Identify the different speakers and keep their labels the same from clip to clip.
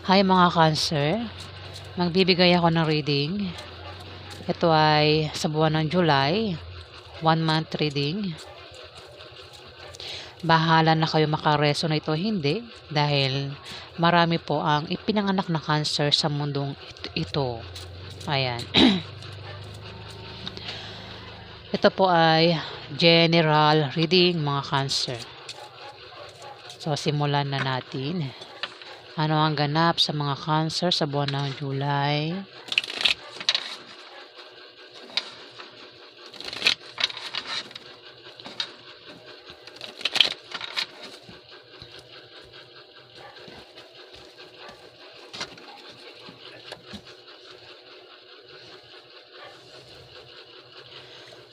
Speaker 1: Hi mga Cancer, magbibigay ako ng reading. Ito ay sa buwan ng July, 1 month reading. Bahala na kayo makaresonate o hindi dahil marami po ang ipinanganak na Cancer sa mundong ito. Ayan. Ito po ay general reading mga Cancer. So simulan na natin. Ano ang ganap sa mga Cancer sa buwan ng July?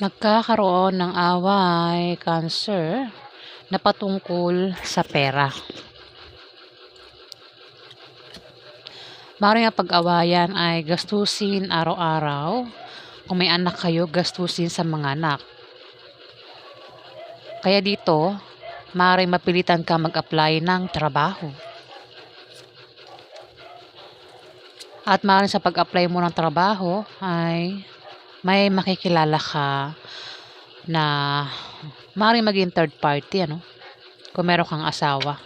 Speaker 1: Nagkakaroon ng away, Cancer, na patungkol sa pera. Maaaring ang pag-awayan ay gastusin araw-araw. Kung may anak kayo, gastusin sa mga anak. Kaya dito, maaaring mapilitan ka mag-apply ng trabaho. At maaaring sa pag-apply mo ng trabaho ay may makikilala ka na maaaring maging third party, kung meron kang asawa.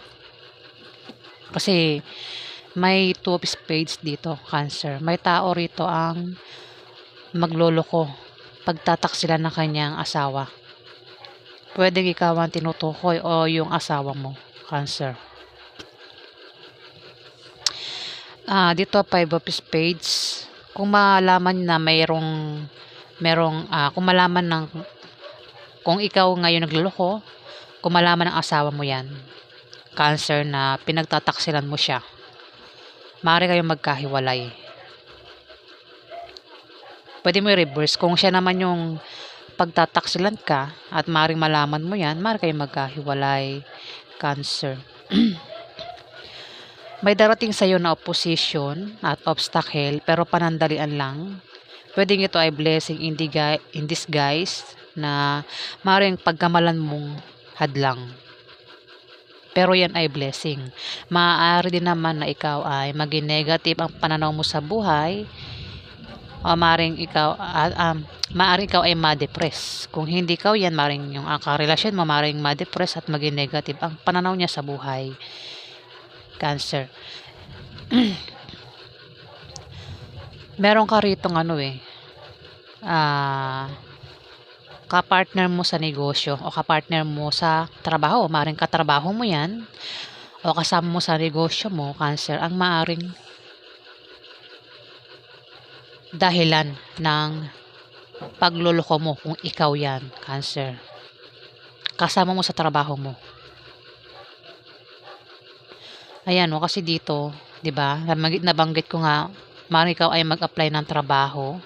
Speaker 1: Kasi may 2 of spades dito, Cancer. May tao rito ang magloloko, pagtataksilan ng kanyang asawa. Pwedeng ikaw ang tinutukoy o yung asawa mo, Cancer. Dito 5 of spades. Kung malaman na kung malaman ng kung ikaw ngayon nagloloko, kung malaman ng asawa mo yan, Cancer, na pinagtataksilan mo siya, maaari kayong magkahiwalay. Pwede mo i-reverse. Kung siya naman yung pagtataksilan ka at maaaring malaman mo yan, maaari kayong magkahiwalay, Cancer. May darating sa iyo na opposition at obstacle pero panandalian lang. Pwedeng ito ay blessing in disguise na maaaring pagkamalan mong hadlang. Pero yan ay blessing. Maaari din naman na ikaw ay maging negative ang pananaw mo sa buhay. O maaaring ikaw ay ma-depress. Kung hindi ikaw yan, maaaring yung karelasyon mo maaaring ma-depress at maging negative ang pananaw niya sa buhay, Cancer. Meron ka ritong kapartner mo sa negosyo o kapartner mo sa trabaho. Maaaring katrabaho mo yan o kasama mo sa negosyo mo, Cancer, ang maaaring dahilan ng pagluloko mo kung ikaw yan, Cancer. Kasama mo sa trabaho mo. Ayan kasi dito, 'di ba? Nabanggit ko nga, maaaring ikaw ay mag-apply ng trabaho.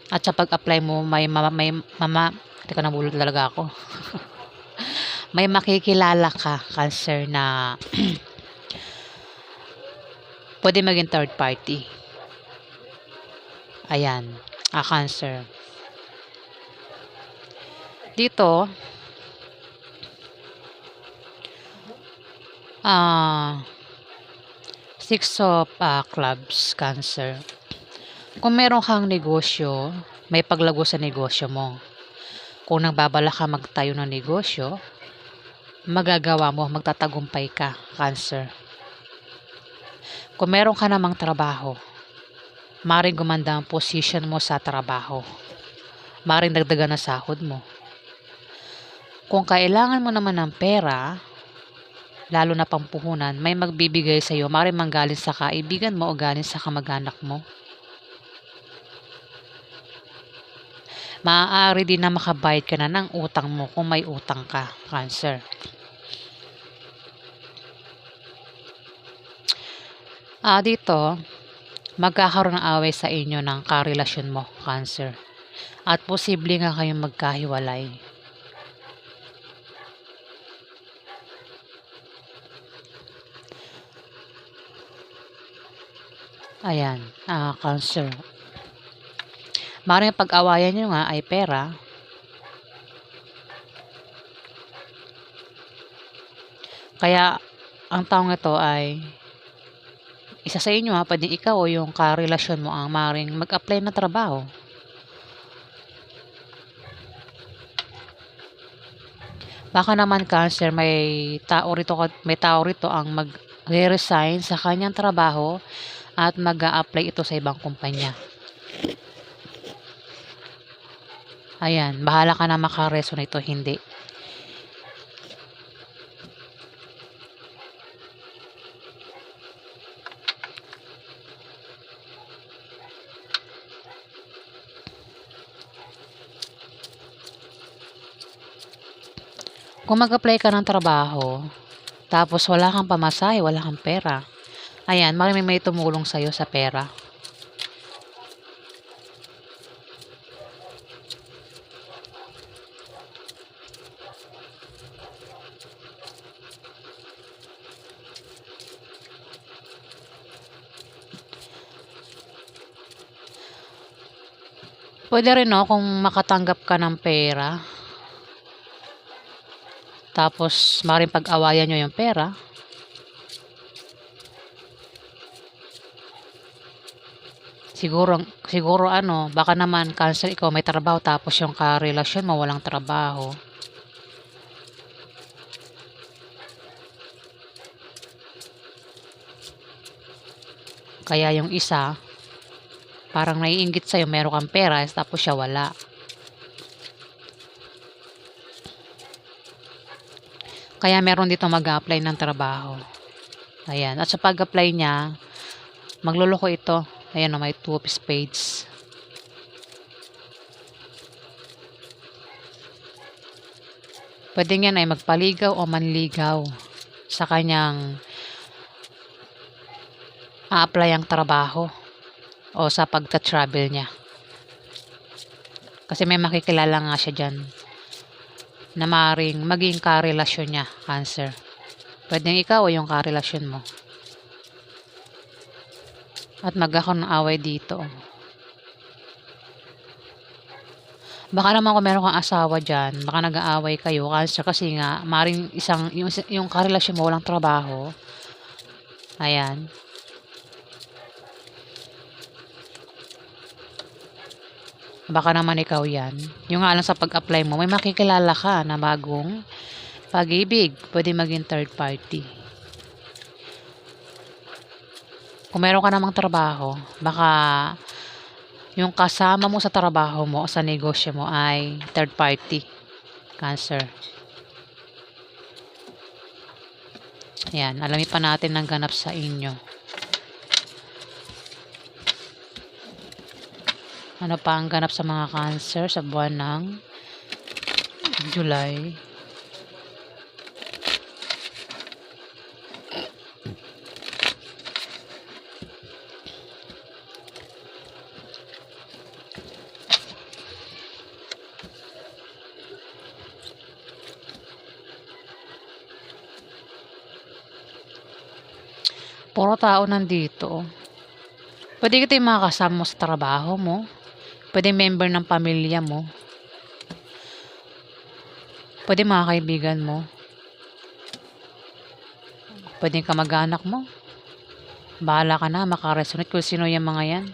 Speaker 1: At sa pag-apply mo teka, nabulol talaga ako. May makikilala ka, Cancer, na pwede maging third party. Ayan, Cancer. Dito, Six of Clubs, Cancer. Kung meron kang negosyo, may paglago sa negosyo mo. Kung nagbabala ka magtayo ng negosyo, magagawa mo, magtatagumpay ka, Cancer. Kung meron ka namang trabaho, maaaring gumanda ang position mo sa trabaho. Maaaring dagdagan ang sahod mo. Kung kailangan mo naman ng pera, lalo na pampuhunan, may magbibigay sa iyo, maaaring manggaling sa kaibigan mo o galing sa kamag-anak mo. Maaari din na makabayad ka na ng utang mo kung may utang ka, Cancer. Dito, magkakaroon ng away sa inyo ng karelasyon mo, Cancer. At posible nga kayong magkahiwalay. Ayan, Cancer. Maaaring pag-awayan nyo nga ay pera. Kaya ang taong ito ay isa sa inyo, pwedeng ikaw o yung karelasyon mo ang maaaring mag-apply ng trabaho. Baka naman Cancer, may tao rito ang magre-resign sa kanyang trabaho at mag-a-apply ito sa ibang kumpanya. Ayan, bahala ka na maka-resonate o hindi. Kung mag-apply ka ng trabaho, tapos wala kang pamasahe, wala kang pera, ayan, maraming may tumulong sa'yo sa pera. Pwede rin, no, kung makatanggap ka ng pera, tapos maaaring pag-awayan nyo yung pera, siguro ano, baka naman Cancer, ikaw may trabaho tapos yung karelasyon mo walang trabaho. Kaya yung isa, parang naiinggit sa'yo, meron kang pera, tapos siya wala. Kaya meron dito mag-apply ng trabaho. Ayan, at sa pag-apply niya, magluloko ito. Ayan, may 2 of spades. Pwede yan ay magpaligaw o manligaw sa kanyang a-apply ang trabaho o sa pagta-travel niya. Kasi may makikilala nga siya dyan na maaaring maging karelasyon niya, Cancer. Pwedeng ikaw o yung karelasyon mo. At magkakaroon ng away dito. Baka naman kung meron kang asawa dyan, baka nag-aaway kayo, Cancer, kasi nga, maaaring yung karelasyon mo walang trabaho. Ayan. Baka naman ikaw yan. Yung nga lang sa pag-apply mo, may makikilala ka na bagong pag-ibig. Pwede maging third party. Kung meron ka namang trabaho, baka yung kasama mo sa trabaho mo, sa negosyo mo ay third party, Cancer. Ayan, alamin pa natin ang ganap sa inyo. Ano pa ang ganap sa mga Cancer sa buwan ng July? Puro tao nandito. Pwede kita yung mga kasama mo sa trabaho mo. Pwede member ng pamilya mo. Pwede mga kaibigan mo. Pwede kamag-anak mo. Bahala ka na, makaresonate kung sino yung mga yan.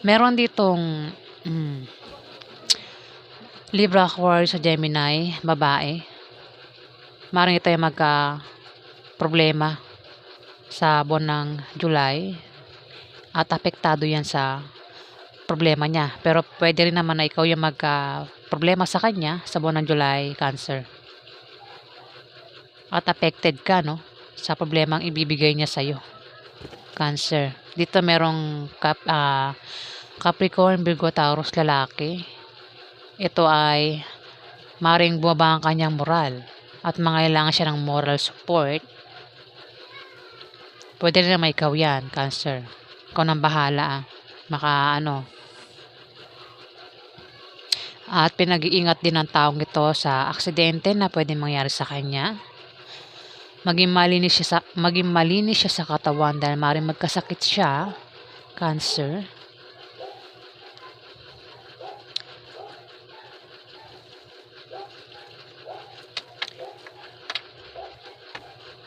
Speaker 1: Meron ditong Libra, Aquarius sa Gemini, babae. Maring ito yung problema sa buwan ng July at apektado yan sa problema niya. Pero pwede rin naman na ikaw yung problema sa kanya sa buwan ng July, Cancer. At affected ka, no, sa problemang ibibigay niya sa'yo, Cancer. Dito merong Capricorn, Virgo, Taurus, lalaki. Ito ay maring bumaba ang kanyang moral at mangailangan siya ng moral support. Pwede rin naman ikaw yan, Cancer. Ikaw nang bahala, At pinag-iingat din ng taong ito sa aksidente na pwede mangyari sa kanya. Maging malinis siya sa katawan dahil maring magkasakit siya, Cancer.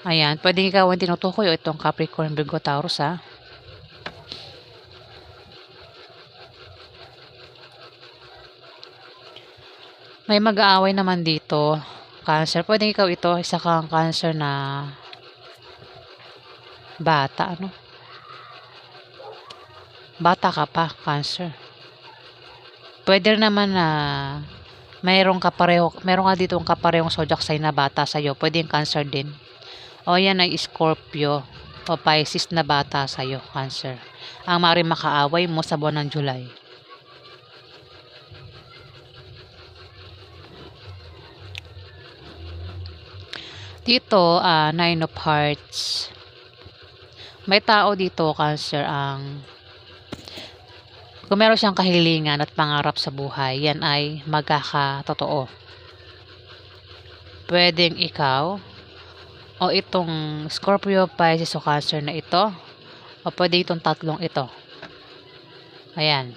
Speaker 1: Ayan, pwedeng ikaw ang tinutukoy o itong Capricorn, Virgo, Taurus ha. May mag-aaway naman dito, Cancer. Pwedeng ikaw ito, isa kang Cancer na bata, ano? Bata ka pa, Cancer. Pwede naman na mayroon ka dito kaparehong zodiac sign na bata sa'yo. Pwede yung Cancer din. O yan ay Scorpio o Pisces na bata sa'yo, Cancer. Ang maaaring makaaway mo sa buwan ng July. Dito, Nine of Hearts. May tao dito, Cancer, kung meron siyang kahilingan at pangarap sa buhay, yan ay magkakatotoo. Pwedeng ikaw, o itong Scorpio, Pisces o Cancer na ito, o pwede itong tatlong ito. Ayan.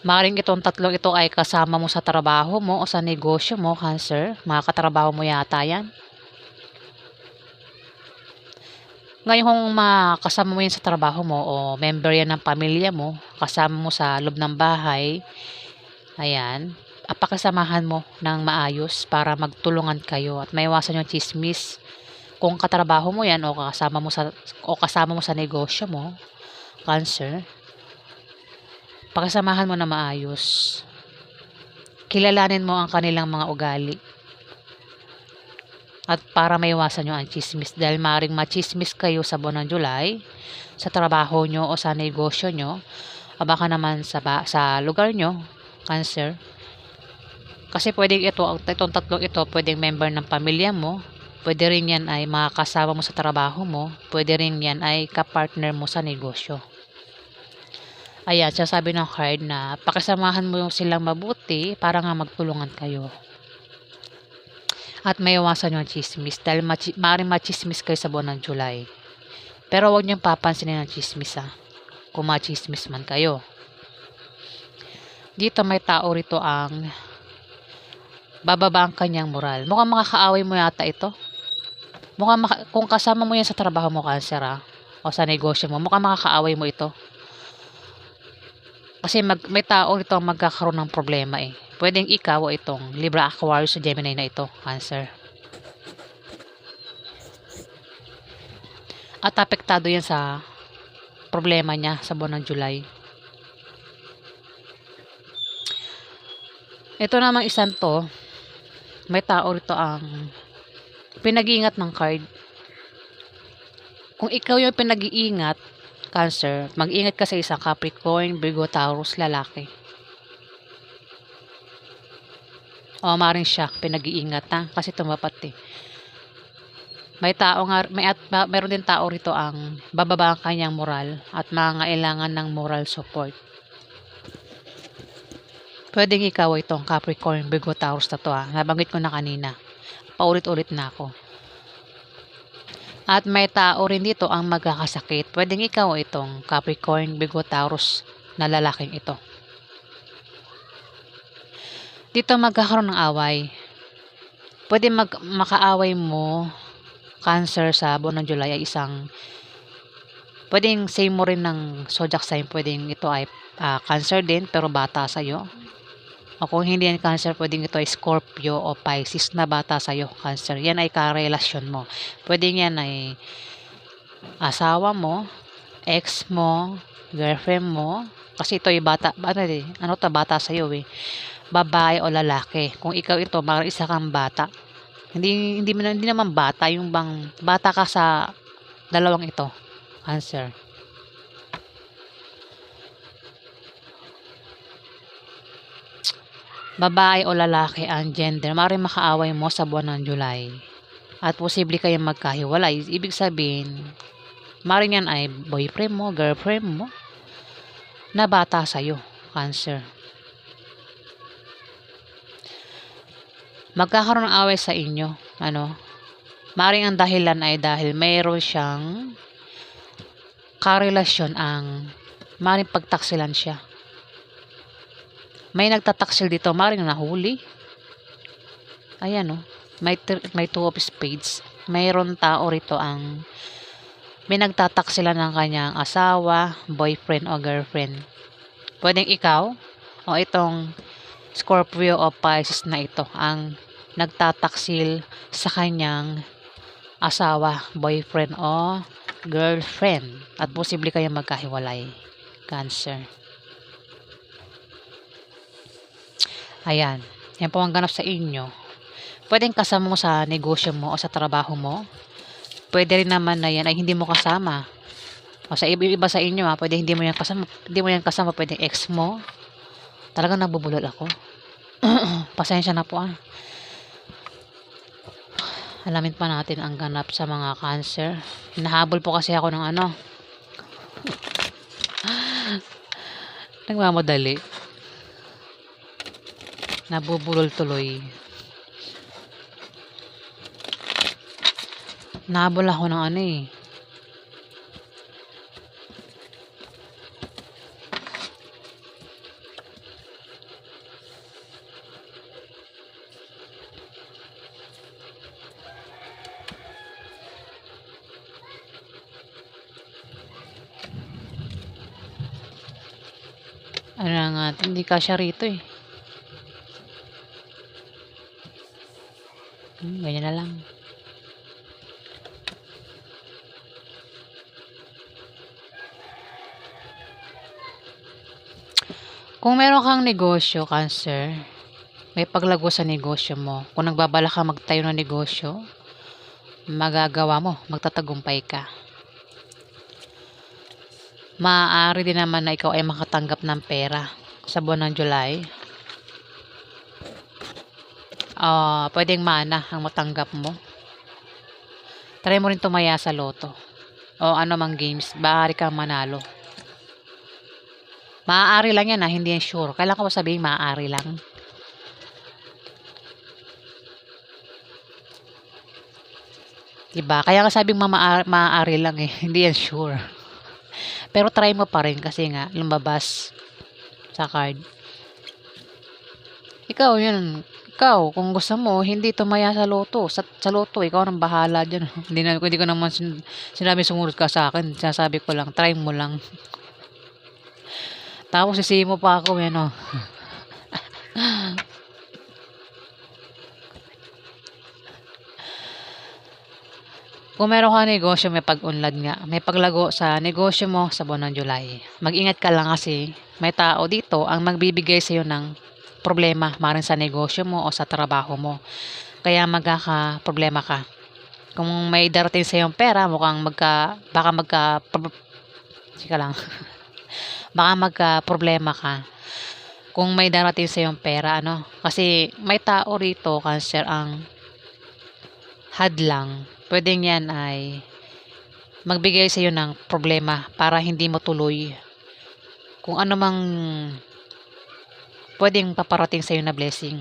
Speaker 1: Maring itong tatlong ito ay kasama mo sa trabaho mo o sa negosyo mo, Cancer. Mga katrabaho mo yata yan. Ngayon kung makasama mo yan sa trabaho mo o member yan ng pamilya mo, kasama mo sa loob ng bahay, ayan, pakasamahan mo ng maayos para magtulungan kayo at maiwasan yung chismis. Kung katrabaho mo yan o kasama mo sa negosyo mo, Cancer, pakasamahan mo na maayos. Kilalanin mo ang kanilang mga ugali. At para maiwasan nyo ang chismis, dahil maring machismis kayo sa buwan ng July, sa trabaho nyo o sa negosyo nyo, o baka naman sa lugar nyo, Cancer. Kasi pwedeng itong tatlong ito, pwedeng member ng pamilya mo, pwede rin yan ay makakasama mo sa trabaho mo, pwede rin yan ay kapartner mo sa negosyo. Ayan, sabi ng card na pakisamahan mo yung silang mabuti para nga magtulungan kayo. At may iwasan yung chismis dahil maaaring machismis kayo sa buwan ng July. Pero huwag niyong papansinin ang chismis kung machismis man kayo. Dito may tao rito ang bababa ang kanyang moral. Mukhang makakaaway mo yata ito. Kung kasama mo yan sa trabaho mo, Cancer o sa negosyo mo, mukhang makakaaway mo ito. Kasi may tao rito ang magkakaroon ng problema Pwedeng ikaw o itong Libra, Aquarius o Gemini na ito, Cancer. At apektado yan sa problema niya sa buwan ng July. Ito namang isang to, may tao rito ang pinag-iingat ng card. Kung ikaw yung pinag-iingat, Cancer, mag-ingat ka sa isang Capricorn, Virgo, Taurus, lalaki. O maring siya pinag-iingat kasi tumapat May tao nga, meron din tao rito ang bababa ang kanyang moral at mangangailangan ng moral support. Pwedeng ikaw itong Capricorn, Virgo, Taurus na to Nabanggit ko na kanina. Paulit-ulit na ako. At may tao rin dito ang magkakasakit. Pwedeng ikaw itong Capricorn, Virgo, Taurus na lalaking ito. Dito magkakaroon ng away. Pwede makaaway mo, Cancer, sa buwan ng July ay pwedeng same mo rin ng zodiac sign. Pwedeng ito ay Cancer din pero bata sa'yo. O kung hindi yan Cancer, pwedeng ito ay Scorpio o Pisces na bata sa'yo, Cancer. Yan ay karelasyon mo. Pwedeng yan ay asawa mo, ex mo, girlfriend mo. Kasi ito ay bata sa'yo babae o lalaki. Kung ikaw ito, baka isa kang bata. Hindi naman bata, yung bang bata ka sa dalawang ito, Cancer. Babae o lalaki ang gender, maaaring makaaway mo sa buwan ng July. At posible kayong magkahiwalay. Ibig sabihin, maaaring yan ay boyfriend mo, girlfriend mo, na bata sa'yo, Cancer. Magkakaroon ng away sa inyo. Maaaring ang dahilan ay dahil mayroon siyang karelasyon maaaring pagtaksilan siya. May nagtataksil dito, maaaring nahuli. Ayan, oh. May two of spades. Mayroon tao rito ang pinagtatak sila ng kanyang asawa, boyfriend o girlfriend. Pwedeng ikaw o itong Scorpio o Pisces na ito ang nagtataksil sa kanyang asawa, boyfriend o girlfriend. At posible kayong magkahiwalay. Cancer. Ayan. Yan po ang ganap sa inyo. Pwedeng kasama mo sa negosyo mo o sa trabaho mo. Pwede rin naman na yan ay hindi mo kasama. O sa iba sa inyo pwede hindi mo yan kasama. Hindi mo yan kasama, pwedeng ex mo. Talagang nabubulol ako. Pasensya na po Alamin pa natin ang ganap sa mga Cancer. Hinahabol po kasi ako ng nagmamadali. Nabubulol tuloy. Nahabol ako ng hindi kasya rito ganyan na lang. Kung meron kang negosyo, Cancer, may paglago sa negosyo mo. Kung nagbabala ka magtayo ng negosyo, magagawa mo, magtatagumpay ka. Maaari din naman na ikaw ay makatanggap ng pera sa buwan ng July. Pwedeng mana ang matanggap mo. Try mo rin tumaya sa loto o mang games, maaari kang manalo. Maaari lang yan hindi yan sure. Kailan ko sabihin maaari lang? Diba? Kaya nga sabing maaari lang hindi yan sure. Pero try mo pa rin kasi nga lumabas sa card. Ikaw yun. Ikaw, kung gusto mo, hindi tumaya sa loto. Sa loto, ikaw nang bahala dyan. Hindi ko naman sinabi sumunod ka sa akin. Sinasabi ko lang, try mo lang. Tapos sisihin mo pa ako, Kung meron ka negosyo, may pag-unlad nga. May paglago sa negosyo mo sa buwan ng July. Mag-ingat ka lang kasi may tao dito ang magbibigay sa iyo ng problema maaaring sa negosyo mo o sa trabaho mo. Kaya magkaka-problema ka. Kung may darating sa iyong pera, baka magka-problema ka. Kung may darating sa iyong pera, kasi may tao rito, Cancer, ang hadlang. Pwedeng yan ay magbigay sa iyo ng problema para hindi mo tuloy kung mang pwedeng paparating sa iyo na blessing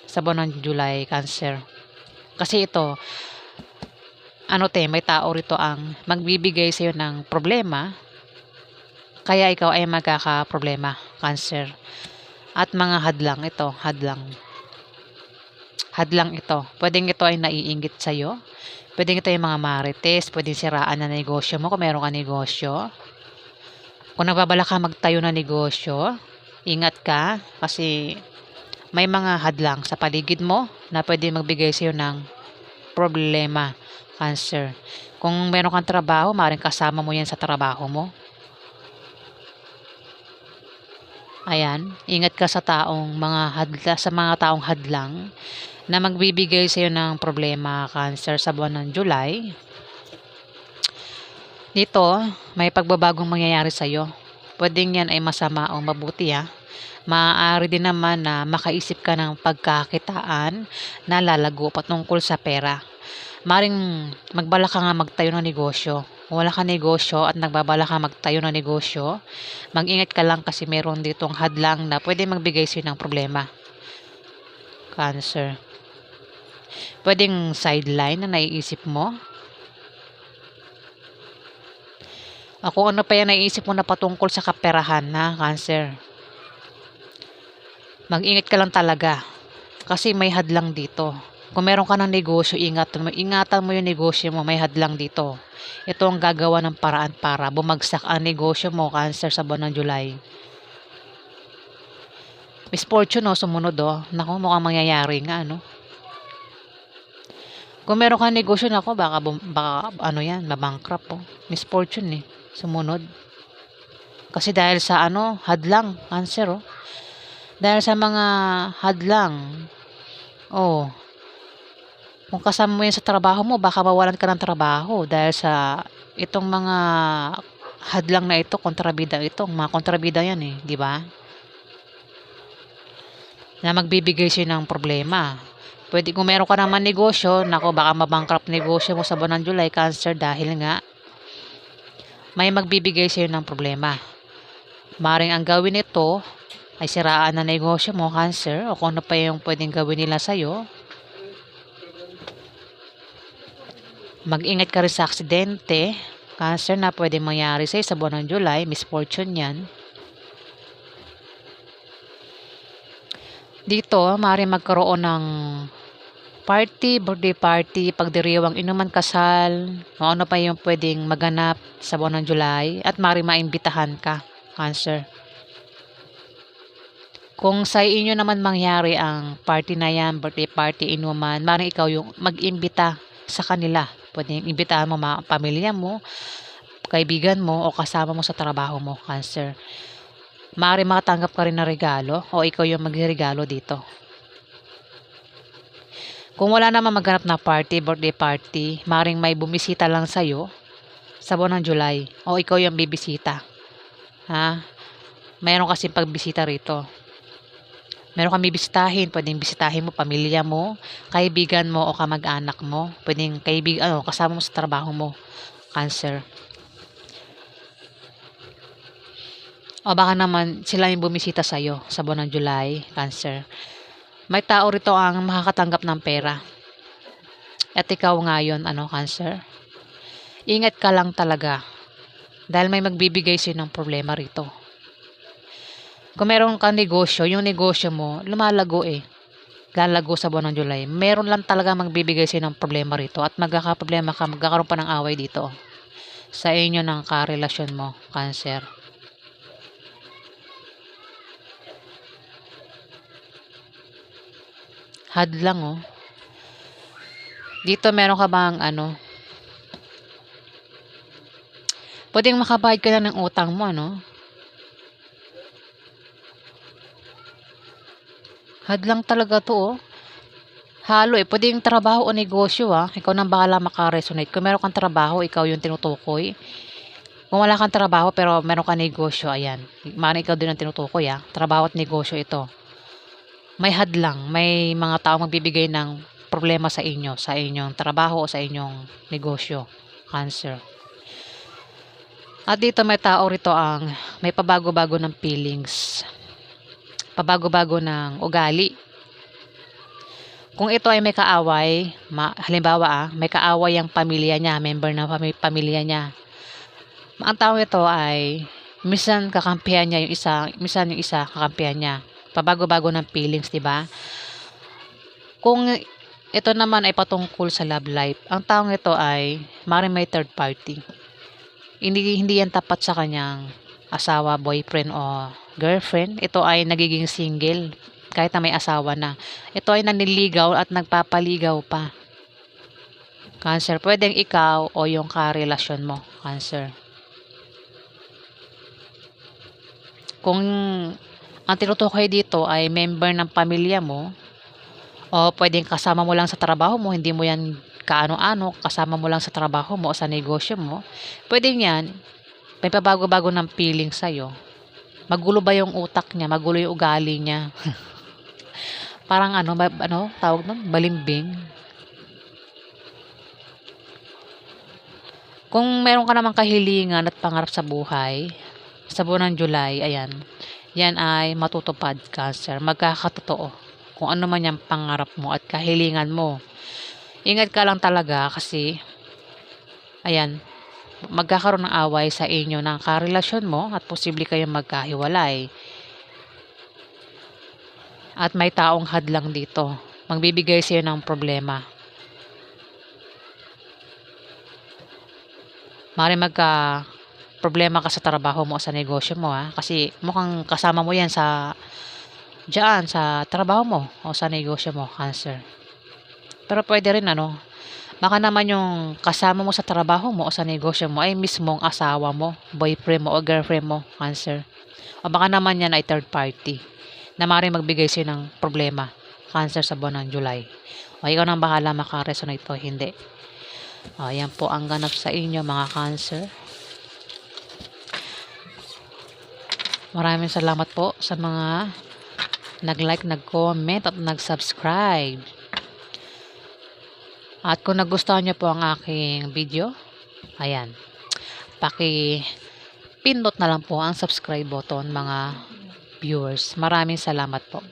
Speaker 1: sa buwan ng July, Cancer. Kasi ito, may tao rito ang magbibigay sa iyo ng problema, kaya ikaw ay magkaka-problema, Cancer. At mga hadlang ito. Pwedeng ito ay naiinggit sa iyo. Pwedeng ito ay mga marites, pwedeng siraan na negosyo mo kung meron ka negosyo. Kung nagbabala ka magtayo ng negosyo, ingat ka kasi may mga hadlang sa paligid mo na pwede magbigay sa iyo ng problema, Cancer. Kung meron kang trabaho, maaaring kasama mo yan sa trabaho mo. Ayan, ingat ka sa mga taong hadlang na magbibigay sa iyo ng problema, Cancer, sa buwan ng July. Dito, may pagbabagong mangyayari sa iyo. Pwedeng yan ay masama o mabuti Maaari din naman na makaisip ka ng pagkakitaan na lalago patungkol sa pera. Maring magbala ka nga magtayo ng negosyo. Kung wala ka negosyo at nagbabala ka magtayo ng negosyo, mag-ingat ka lang kasi meron ditong hadlang na pwede magbigay sa'yo ng problema, Cancer. Pwedeng sideline na naiisip mo. Kung ano pa yan naiisip mo na patungkol sa kaperahan Cancer. Mag-ingat ka lang talaga kasi may hadlang dito. Kung meron ka ng negosyo, ingatan mo yung negosyo mo, may hadlang dito. Ito ang gagawa ng paraan para bumagsak ang negosyo mo, Cancer, sa buwan ng July. Misfortune, no, sumunod, oh. Naku, mukhang mangyayari nga, ano. Kung meron kang negosyo, nako, baka ano yan, mabankrupt, oh. Misfortune, eh. Sumunod. Kasi dahil sa, hadlang, Cancer, oh. Dahil sa mga hadlang, oh, kung kasama mo yan sa trabaho mo, baka mawalan ka ng trabaho dahil sa itong mga hadlang na ito, kontrabida ito. Mga kontrabida yan, eh, di ba? Na magbibigay siya ng problema. Pwede kung meron ka naman negosyo, nako, baka mabankrupt negosyo mo sa buwan ng July, Cancer, dahil nga may magbibigay sa'yo ng problema. Maring ang gawin nito ay siraan na negosyo mo, Cancer, o kung ano pa yung pwedeng gawin nila sa'yo. Mag-ingat ka rin sa aksidente, Cancer, na pwedeng mangyari sa'yo sa buwan ng July. Misfortune yan. Dito, maaaring magkaroon ng party, birthday party, pagdiriwang, inuman, kasal, ano pa yung pwedeng maganap sa buwan ng July, at maaaring maimbitahan ka, Cancer. Kung sa inyo naman mangyari ang party na yan, birthday party, inuman, maaaring ikaw yung mag-imbita sa kanila. Pwedeng imbitahan mo mga pamilya mo, kaibigan mo, o kasama mo sa trabaho mo, Cancer. Maaaring makatanggap ka rin ng regalo, o ikaw yung magregalo dito. Kung wala naman maganap na party, birthday party, maaaring may bumisita lang sa'yo sa buwan ng July, o ikaw yung bibisita. Ha? Mayroon kasi pagbisita rito. Meron kang bibisitahin, pwedeng bisitahin mo pamilya mo, kaibigan mo, o kamag-anak mo. Pwedeng kasama mo sa trabaho mo, Cancer. O baka naman sila yung bumisita sa'yo sa buwan ng July, Cancer. May tao rito ang makakatanggap ng pera. At ikaw ngayon, Cancer, ingat ka lang talaga. Dahil may magbibigay sa'yo ng problema rito. Kung meron kang negosyo, yung negosyo mo, lumalago, eh. Lalago sa buwan ng July. Meron lang talaga magbibigay sa'yo ng problema rito. At magkakaroon pa ng away dito. Sa inyo ng karelasyon mo, Cancer. Hadlang, oh. Dito meron ka bang pwedeng makabayad ka na ng utang mo, Hadlang talaga to, oh. Halo, eh. Pwedeng trabaho o negosyo, Ikaw nang bahala makaresonate. Kung meron kang trabaho, ikaw yung tinutukoy. Kung wala kang trabaho pero meron kang negosyo, ayan. Maaaring ikaw din ang tinutukoy, Trabaho at negosyo ito. May hadlang, may mga tao magbibigay ng problema sa inyo, sa inyong trabaho o sa inyong negosyo, Cancer. At dito may tao rito ang may pabago-bago ng feelings, pabago-bago ng ugali. Kung ito ay may kaaway, halimbawa may kaaway ang pamilya niya, member ng pamilya niya. Ang tao ito ay minsan kakampihan niya yung isa, minsan yung isa kakampihan niya. Pabago-bago ng feelings, 'di ba? Kung ito naman ay patungkol sa love life, ang taong ito ay maaaring may third party. Hindi yan tapat sa kanyang asawa, boyfriend o girlfriend. Ito ay nagiging single kahit na may asawa na. Ito ay naniligaw at nagpapaligaw pa, Cancer. Pwedeng ikaw o yung karelasyon mo, Cancer. Kung ang tinutukoy dito ay member ng pamilya mo, o pwedeng kasama mo lang sa trabaho mo, hindi mo yan kaano-ano, kasama mo lang sa trabaho mo o sa negosyo mo, pwedeng yan, may pabago-bago ng feeling sa'yo. Magulo ba yung utak niya? Magulo yung ugali niya? Parang tawag nun? Balimbing. Kung meron ka namang kahilingan at pangarap sa buhay, sa buwan ng July, ayan, yan ay matutupad, Cancer. Magkakatotoo kung ano man yung pangarap mo at kahilingan mo. Ingat ka lang talaga kasi, ayan, magkakaroon ng away sa inyo ng karelasyon mo at posible kayong magkahiwalay. At may taong hadlang dito. magbibigay sa'yo ng problema. Maaaring problema ka sa trabaho mo o sa negosyo mo, kasi mukhang kasama mo 'yan diyan sa trabaho mo o sa negosyo mo, Cancer. Pero puwede rin baka naman yung kasama mo sa trabaho mo o sa negosyo mo ay mismong asawa mo, boyfriend mo o girlfriend mo, Cancer. O baka naman 'yan ay third party na maaaring magbigay sa'yo ng problema, Cancer, sa buwan ng July. O ikaw nang bahala maka-resonate o hindi. O yan po ang ganap sa inyo, mga Cancer. Maraming salamat po sa mga nag-like, nag-comment at nag-subscribe. At kung nagustuhan niyo po ang aking video, ayan, pindot na lang po ang subscribe button, mga viewers. Maraming salamat po.